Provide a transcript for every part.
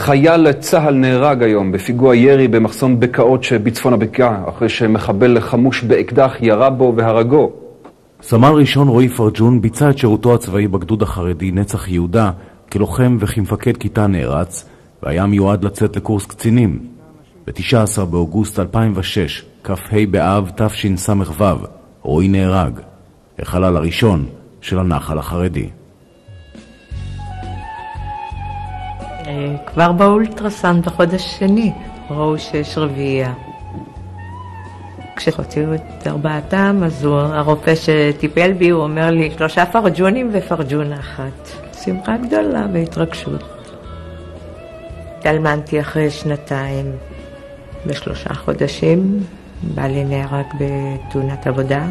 חייל צהל נהרג היום בפיגוע ירי במחסום בקעות שבצפון הבקעה, אחרי שמחבל חמוש באקדח ירה בו והרגו. סמל ראשון רועי פרג'ון ביצע את שירותו הצבאי בגדוד החרדי נצח יהודה כלוחם וכמפקד כיתה נערץ, והיה מיועד לצאת לקורס קצינים. ב-19 באוגוסט 2006, כ"ה באב תשס"ו, רועי נהרג, החלל הראשון של הנח"ל החרדי. כבר באולטרסאונד בחודש שני ראו שיש רביעייה. כשהוציאו את ארבעתם, אז הרופא שטיפל בי, הוא אומר לי 3 פרג'ונים ופרג'ונה אחת. שמחה גדולה והתרגשות. התאלמנתי אחרי 2 ו3 חודשים, בעלי נהרג בתאונת עבודה.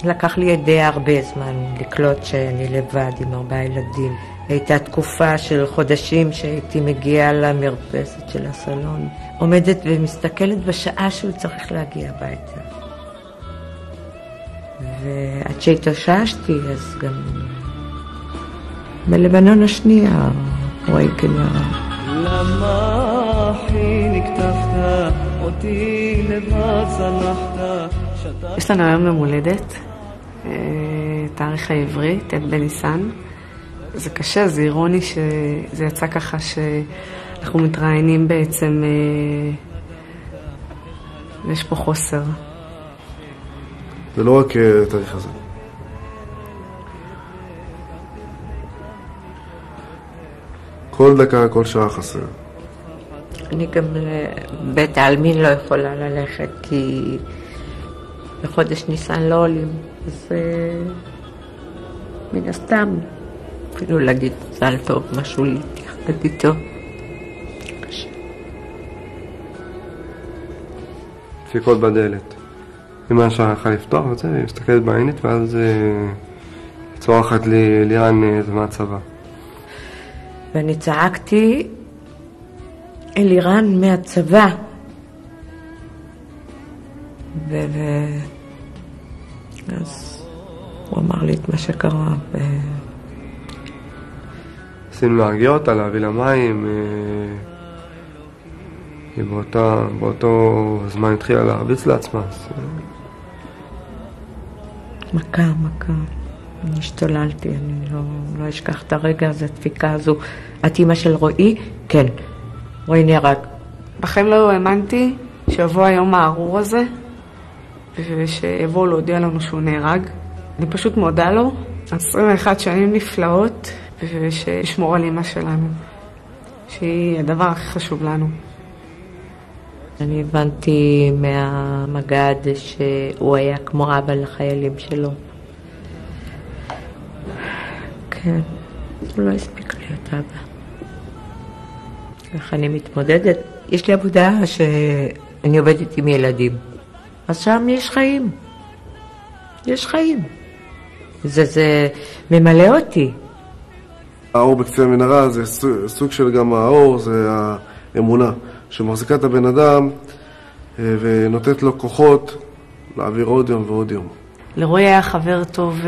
לקח לי די הרבה זמן לקלוט שאני לבד עם 4 ילדים. הייתה תקופה של חודשים שהייתי מגיעה למרפסת של הסלון, עומדת ומסתכלת בשעה שהוא צריך להגיע הביתה. ועד שהתאוששתי, אז גם בלבנון השנייה רועי כנראה. למה אחי נקטפת אותי לבד צלחת. יש לנו היום יום הולדת, תאריך העברי, ט' בניסן. זה קשה, זה אירוני שזה יצא ככה שאנחנו מתראיינים בעצם, יש פה חוסר. זה לא רק תאריך הזה. כל דקה, כל שעה חסר. אני גם לבית העלמין לא יכולה ללכת כי בחודש ניסן לא עולים, אז מן הסתם אפילו להגיד זל טוב, משהו להתייחד איתו. קשה. דפיקות בדלת. אמא שרחה לפתוח וזה, היא מסתכלת בעינית ואז צורחת לי לירן זה מהצבא. ואני צעקתי לירן מהצבא. אז הוא אמר לי את מה שקרה. עשינו להרגיע אותה, להביא לה מים. היא באותו זמן התחילה להרביץ לעצמה. מכה. אני השתוללתי, אני לא אשכח את הרגע הזה, הדפיקה הזו. את אמא של רועי? כן. רועי נהרג. בחיים לא האמנתי שיבוא היום הארור הזה, ושיבואו להודיע לנו שהוא נהרג. אני פשוט מודה לו. 21 שנים נפלאות, ושישמור על אמא שלנו, שהיא הדבר הכי חשוב לנו. אני הבנתי מהמג"ד שהוא היה כמו אבא לחיילים שלו. כן, הוא לא הספיק להיות אבא. איך אני מתמודדת? יש לי עבודה שאני עובדת עם ילדים. אז שם יש חיים. יש חיים. זה ממלא אותי. האור בקצה המנהרה זה סוג של גם האור, זה האמונה שמחזיקה את הבן אדם ונותנת לו כוחות להעביר עוד יום ועוד יום. לרועי היה חבר טוב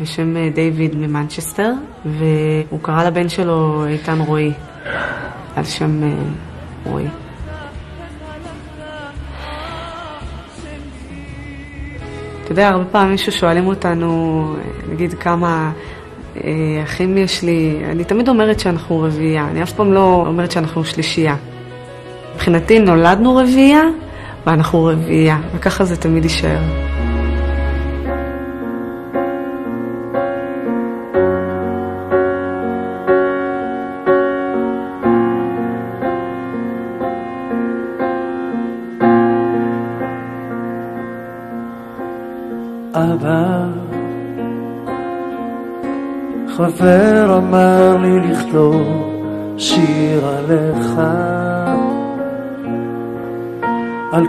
בשם דיוויד ממנצ'סטר, והוא קרא לבן שלו איתן רועי, על שם רועי. אתה יודע, הרבה פעמים מישהו שואלים אותנו, נגיד כמה אחים יש לי, אני תמיד אומרת שאנחנו רביעייה, אני אף פעם לא אומרת שאנחנו שלישייה. מבחינתי נולדנו רביעייה ואנחנו רביעייה, וככה זה תמיד יישאר. אבא, חבר אמר לי לכתוב שיר עליך, על